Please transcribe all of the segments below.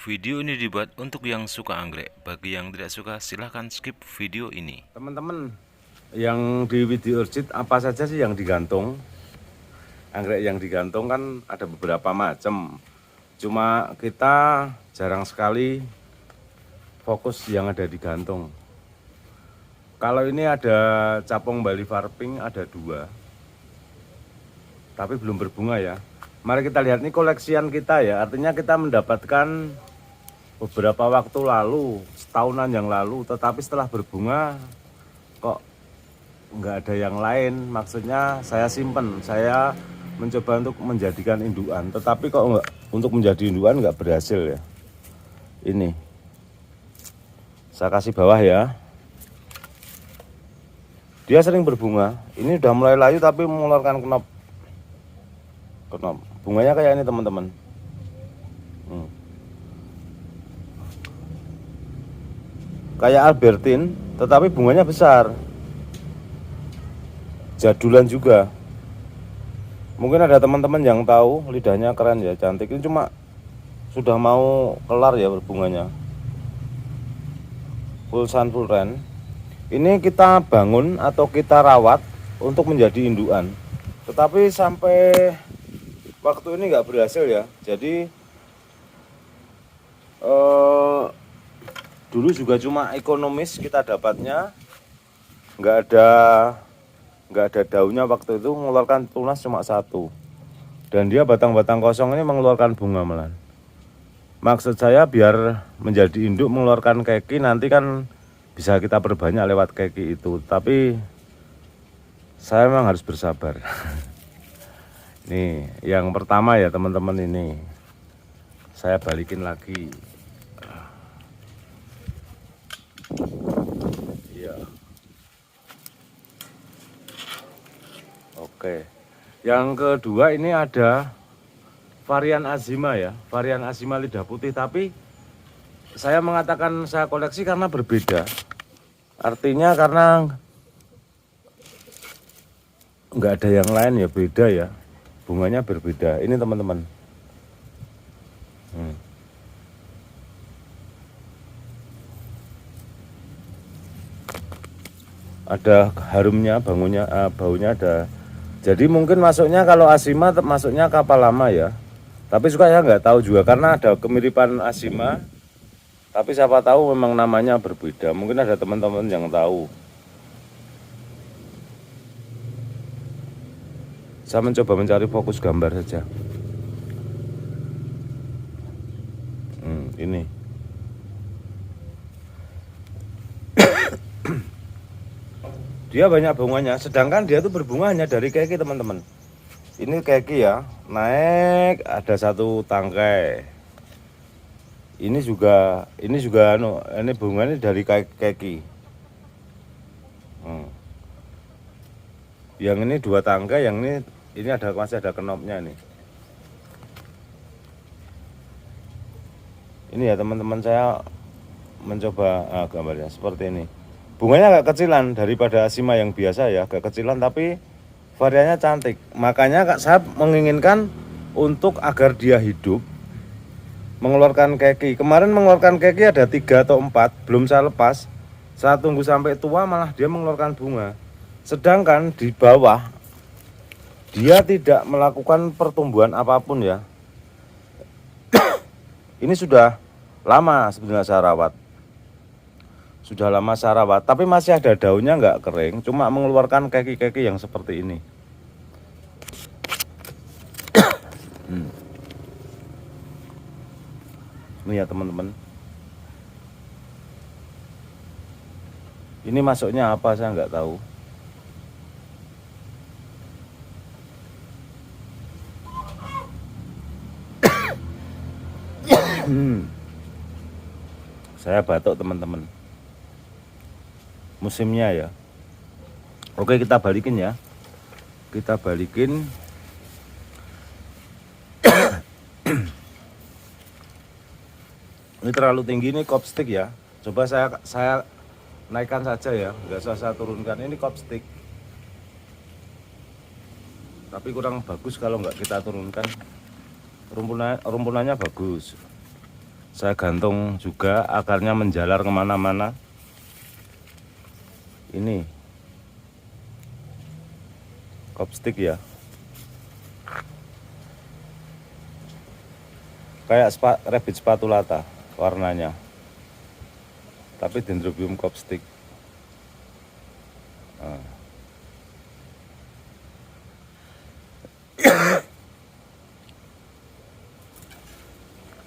Video ini dibuat untuk yang suka anggrek. Bagi yang tidak suka, silahkan skip video ini. Teman-teman, yang di video urgit apa saja sih yang digantung? Anggrek yang digantung kan ada beberapa macam. Cuma kita jarang sekali fokus yang ada di gantung. Kalau ini ada capung Bali Farping, ada 2. Tapi belum berbunga ya. Mari kita lihat nih koleksian kita ya. Artinya kita mendapatkan beberapa waktu lalu, setahunan yang lalu, tetapi setelah berbunga kok nggak ada yang lain. Maksudnya saya simpen, saya mencoba untuk menjadikan indukan, tetapi kok nggak, untuk menjadi indukan nggak berhasil ya. Ini saya kasih bawah ya. Dia sering berbunga. Ini udah mulai layu tapi mengeluarkan kenop. Bunganya kayak ini teman-teman. Kayak Albertine, tetapi bunganya besar. Jadulan juga. Mungkin ada teman-teman yang tahu, lidahnya keren ya, cantik. Ini cuma sudah mau kelar ya berbunganya. Full sun, full rain. Ini kita bangun atau kita rawat untuk menjadi indukan. Tetapi sampai waktu ini nggak berhasil ya. Jadi dulu juga cuma ekonomis kita dapatnya, nggak ada daunnya waktu itu, mengeluarkan tunas cuma 1. Dan dia batang-batang kosong ini mengeluarkan bunga malah. Maksud saya biar menjadi induk mengeluarkan keki, nanti kan bisa kita perbanyak lewat keki itu. Tapi saya memang harus bersabar. Nih yang pertama ya teman-teman, ini saya balikin lagi. Iya. Oke. Yang kedua ini ada varian Azima ya, varian Azima lidah putih, tapi saya mengatakan saya koleksi karena berbeda. Artinya karena nggak ada yang lain ya, beda ya. Bunganya berbeda. Ini teman-teman. Ada harumnya, baunya ada. Jadi mungkin masuknya kalau Azima masuknya kapal lama ya. Tapi suka saya nggak tahu juga karena ada kemiripan Azima. Tapi siapa tahu memang namanya berbeda. Mungkin ada teman-teman yang tahu. Saya mencoba mencari fokus gambar saja. Ini. Dia banyak bunganya, sedangkan dia tuh berbunga hanya dari keki teman-teman. Ini keki ya, naik ada 1 tangkai. Ini juga ini bunganya dari keki. Yang ini 2 tangkai, yang ini masih ada kenopnya nih. Ini ya teman-teman, saya mencoba gambarnya seperti ini. Bunganya agak kecilan daripada Azima yang biasa ya, agak kecilan tapi variannya cantik. Makanya saya menginginkan untuk agar dia hidup mengeluarkan keki. Kemarin mengeluarkan keki ada 3 atau 4, belum saya lepas. Saya tunggu sampai tua malah dia mengeluarkan bunga. Sedangkan di bawah dia tidak melakukan pertumbuhan apapun ya. Ini sudah lama sebenarnya saya rawat. Sudah lama saya rawat, tapi masih ada daunnya nggak kering, cuma mengeluarkan keki-keki yang seperti ini. Ini ya teman-teman. Ini masuknya apa saya nggak tahu. Saya batuk teman-teman. Musimnya ya. Oke, kita balikin ya. Kita balikin. Ini terlalu tinggi, ini kopstik ya. Coba saya naikkan saja ya, nggak usah saya turunkan. Ini kopstik. Tapi kurang bagus kalau nggak kita turunkan. Rumpunannya bagus. saya gantung juga, akarnya menjalar kemana-mana. Ini kopstik ya, kayak rabbit spatulata warnanya, tapi Dendrobium kopstik. Nah.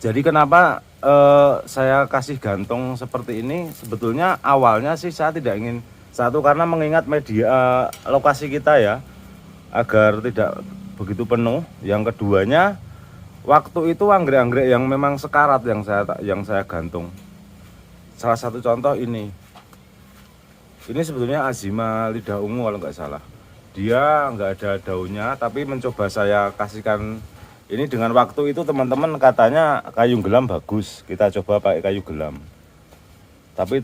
Jadi kenapa saya kasih gantung seperti ini? Sebetulnya awalnya sih saya tidak ingin, satu karena mengingat media lokasi kita ya, agar tidak begitu penuh. Yang keduanya, waktu itu anggrek-anggrek yang memang sekarat yang saya gantung. Salah satu contoh ini sebetulnya Azima lidah ungu kalau nggak salah. Dia nggak ada daunnya, tapi mencoba saya kasihkan. Ini dengan waktu itu teman-teman katanya kayu gelam bagus, kita coba pakai kayu gelam. Tapi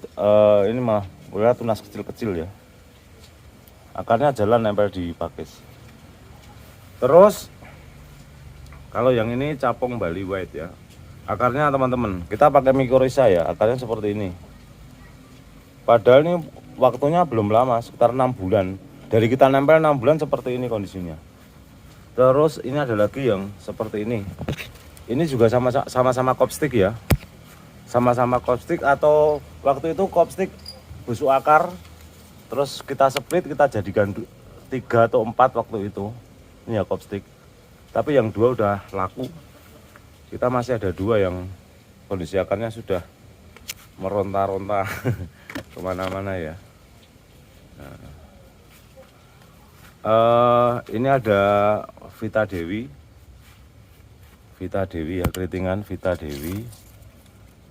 ini malah udah tunas kecil-kecil ya. Akarnya jalan nempel di pakis. Terus kalau yang ini capung Bali White ya. Akarnya teman-teman, kita pakai mycorrhiza ya, akarnya seperti ini. Padahal ini waktunya belum lama, sekitar 6 bulan. Dari kita nempel 6 bulan seperti ini kondisinya. Terus ini ada lagi yang seperti ini. Ini juga sama-sama kopstik ya. Sama-sama kopstik, atau waktu itu kopstik busuk akar. Terus kita split, kita jadikan 3 atau 4 waktu itu. Ini ya kopstik. Tapi yang 2 udah laku. Kita masih ada 2 yang kondisi akarnya sudah meronta-ronta kemana-mana ya. Ini ada Vita Dewi ya, keritingan Vita Dewi,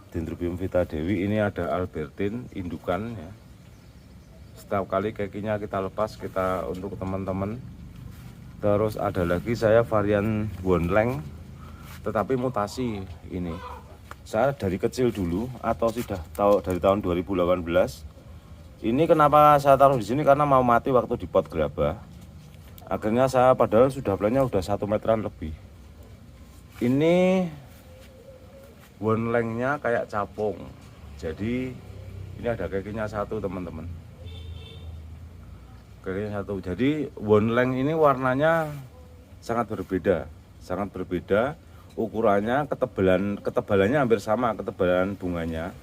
Dendrobium Vita Dewi. Ini ada Albertine indukan ya. Setiap kali kakinya kita lepas, kita untuk teman-teman. Terus ada lagi saya varian Wonleng, tetapi mutasi ini. Saya dari kecil dulu, atau sudah dari tahun 2018. Ini kenapa saya taruh di sini, karena mau mati waktu di pot gerabah. Akhirnya saya, padahal sudah plannya udah 1 meteran lebih. Ini Wonlengnya kayak capung. Jadi ini ada kakinya 1 teman-teman. Kakinya 1. Jadi Wonleng ini warnanya sangat berbeda. Ukurannya, ketebalannya hampir sama, ketebalan bunganya.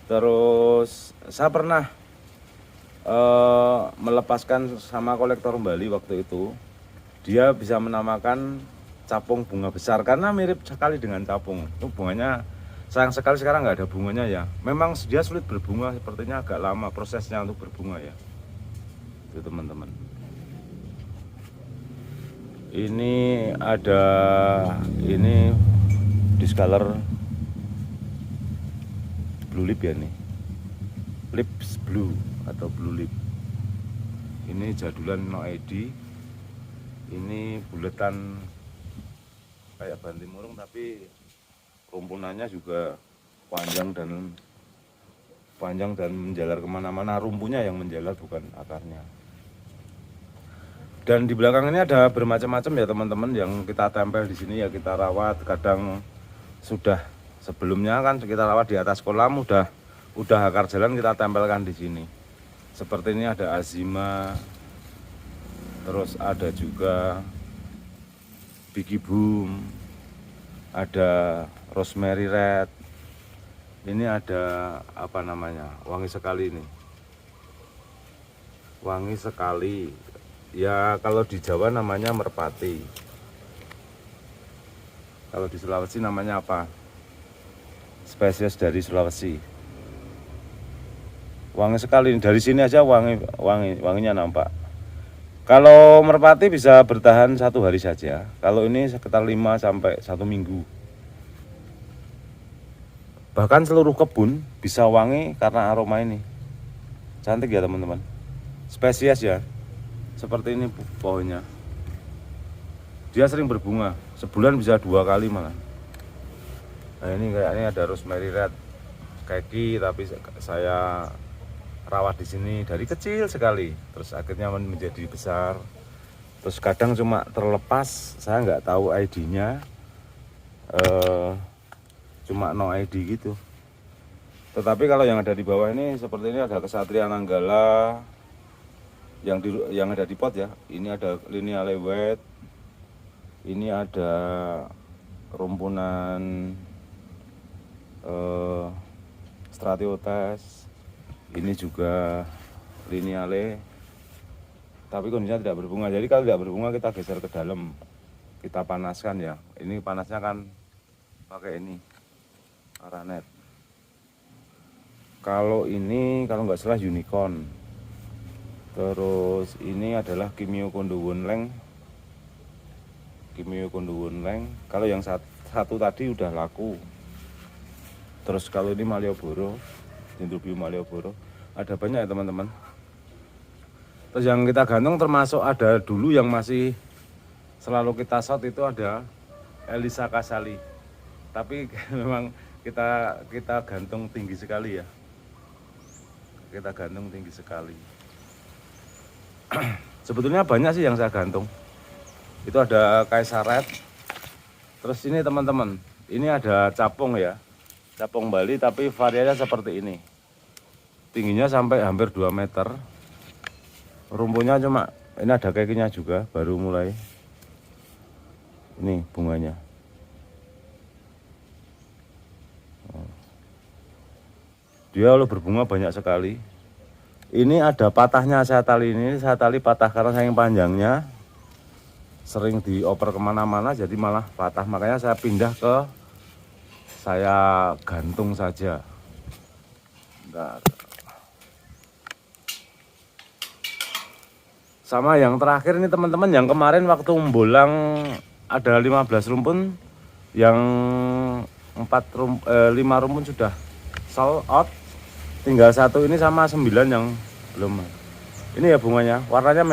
Terus saya pernah melepaskan sama kolektor Bali waktu itu. Dia bisa menamakan capung bunga besar karena mirip sekali dengan capung. Itu bunganya sayang sekali sekarang nggak ada bunganya ya. Memang dia sulit berbunga, sepertinya agak lama prosesnya untuk berbunga ya. Itu teman-teman. Ini ada discolor blue lip ya nih. Lips blue atau blue lip. Ini jadulan no ID. Ini buletan kayak bantimurung, tapi rumpunannya juga panjang dan menjalar kemana-mana. Rumpunya yang menjalar, bukan akarnya. Dan di belakang ini ada bermacam-macam ya teman-teman yang kita tempel di sini ya, kita rawat. Kadang sudah sebelumnya kan kita rawat di atas kolam, udah akar jalan kita tempelkan di sini. Seperti ini ada Azima, terus ada juga Biggie Boom, ada Rosemary Red. Ini ada apa namanya? Wangi sekali ini. Wangi sekali. Ya kalau di Jawa namanya merpati. Kalau di Sulawesi namanya apa? Spesies dari Sulawesi. Wangi sekali, dari sini aja wanginya nampak. Kalau merpati bisa bertahan 1 hari saja. Kalau ini sekitar 5 sampai 1 minggu. Bahkan seluruh kebun bisa wangi karena aroma ini. Cantik ya teman-teman. Spesies ya. Seperti ini pohonnya. Dia sering berbunga. Sebulan bisa 2 kali malah. Nah ini kayaknya ada Rosemary Red kaki, tapi saya rawat di sini dari kecil sekali, terus akhirnya menjadi besar. Terus kadang cuma terlepas, saya nggak tahu ID-nya, cuma no ID gitu. Tetapi kalau yang ada di bawah ini seperti ini ada Kesatria Nanggala yang ada di pot ya. Ini ada Linia Lewet, ini ada rumpunan Stratiotes, ini juga Lineale, tapi kondisinya tidak berbunga. Jadi kalau tidak berbunga kita geser ke dalam, kita panaskan ya. Ini panasnya kan pakai ini Aranet. Kalau ini kalau nggak salah Unicorn. Terus ini adalah Kimio Kondo Wonleng. Kalau yang satu tadi udah laku. Terus kalau ini Malioboro, Dendrobium Malioboro, ada banyak ya teman-teman. Terus yang kita gantung termasuk ada dulu yang masih selalu kita shot itu ada Elisa Casali. Tapi memang kita gantung tinggi sekali ya. Kita gantung tinggi sekali. Sebetulnya banyak sih yang saya gantung. Itu ada Kaisaret. Terus ini teman-teman, ini ada capung ya. Capung Bali tapi variannya seperti ini. Tingginya sampai hampir 2 meter. Rumpunya cuma, ini ada kakinya juga, baru mulai. Ini bunganya. Dia kalau berbunga banyak sekali. Ini ada patahnya saya tali ini, saya tali patah karena saking panjangnya. Sering dioper kemana-mana jadi malah patah. Makanya saya pindah ke saya gantung saja. Bentar. Sama yang terakhir ini teman-teman, yang kemarin waktu membolang ada 15 rumpun, yang 5 rumpun sudah sold out, tinggal 1 ini sama 9 yang belum. Ini ya bunganya, warnanya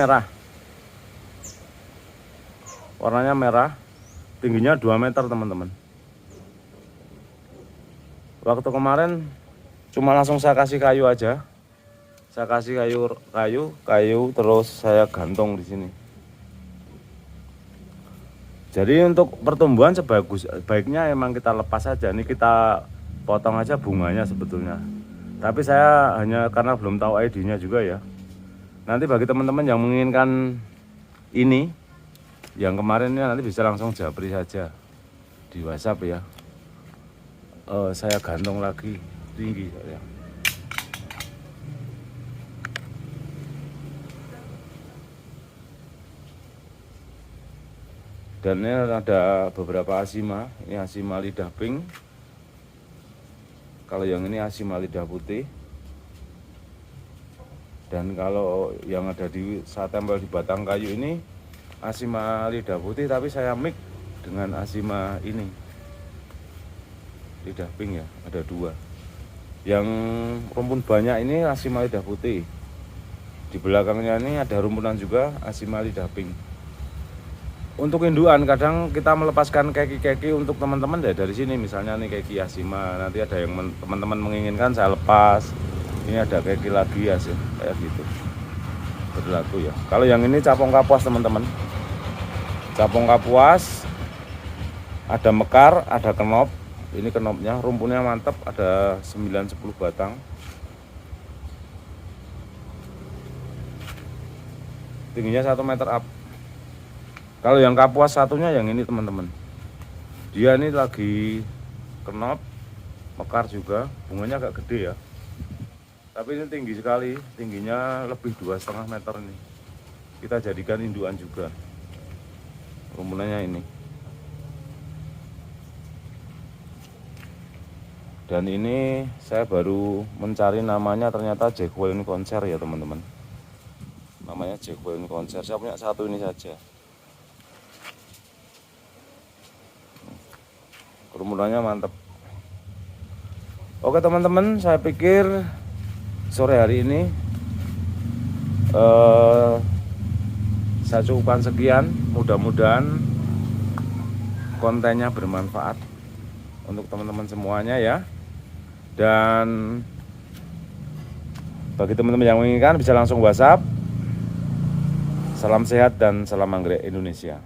merah, tingginya 2 meter teman-teman. Waktu kemarin cuma langsung saya kasih kayu aja. Saya kasih kayu terus saya gantung di sini. Jadi untuk pertumbuhan baiknya emang kita lepas aja. Ini kita potong aja bunganya sebetulnya. Tapi saya hanya karena belum tahu ID-nya juga ya. Nanti bagi teman-teman yang menginginkan ini, yang kemarin ini nanti bisa langsung japri saja di WhatsApp ya. Saya gantung lagi tinggi ya. Dan ini ada beberapa asima. Ini asima lidah pink. Kalau yang ini asima lidah putih. Dan kalau yang ada saya tempel di batang kayu ini asima lidah putih, tapi saya mix dengan asima ini lidah pink ya, ada 2. Yang rumpun banyak ini asima lidah putih. Di belakangnya ini ada rumpunan juga asima lidah pink. Untuk induan kadang kita melepaskan keki-keki untuk teman-teman dari sini, misalnya nih keki asima, nanti ada yang teman-teman menginginkan saya lepas. Ini ada keki lagi ya sih, kayak gitu. Berlaku ya. Kalau yang ini capung kapuas teman-teman. Capung kapuas, ada mekar, ada kenop. Ini kenopnya, rumpunnya mantap, ada 9-10 batang. Tingginya 1 meter up. Kalau yang kapuas satunya yang ini teman-teman. Dia ini lagi kenop, mekar juga, bunganya agak gede ya. Tapi ini tinggi sekali, tingginya lebih 2,5 meter ini. Kita jadikan induan juga. Rumpunannya ini. Dan ini saya baru mencari namanya, ternyata Jacqueline Konser ya teman-teman. Namanya Jacqueline Konser. Saya punya 1 ini saja. Rumpunannya mantap. Oke teman-teman, saya pikir sore hari ini saya cukupkan sekian. Mudah-mudahan kontennya bermanfaat untuk teman-teman semuanya ya. Dan bagi teman-teman yang menginginkan bisa langsung WhatsApp. Salam sehat dan salam anggrek Indonesia.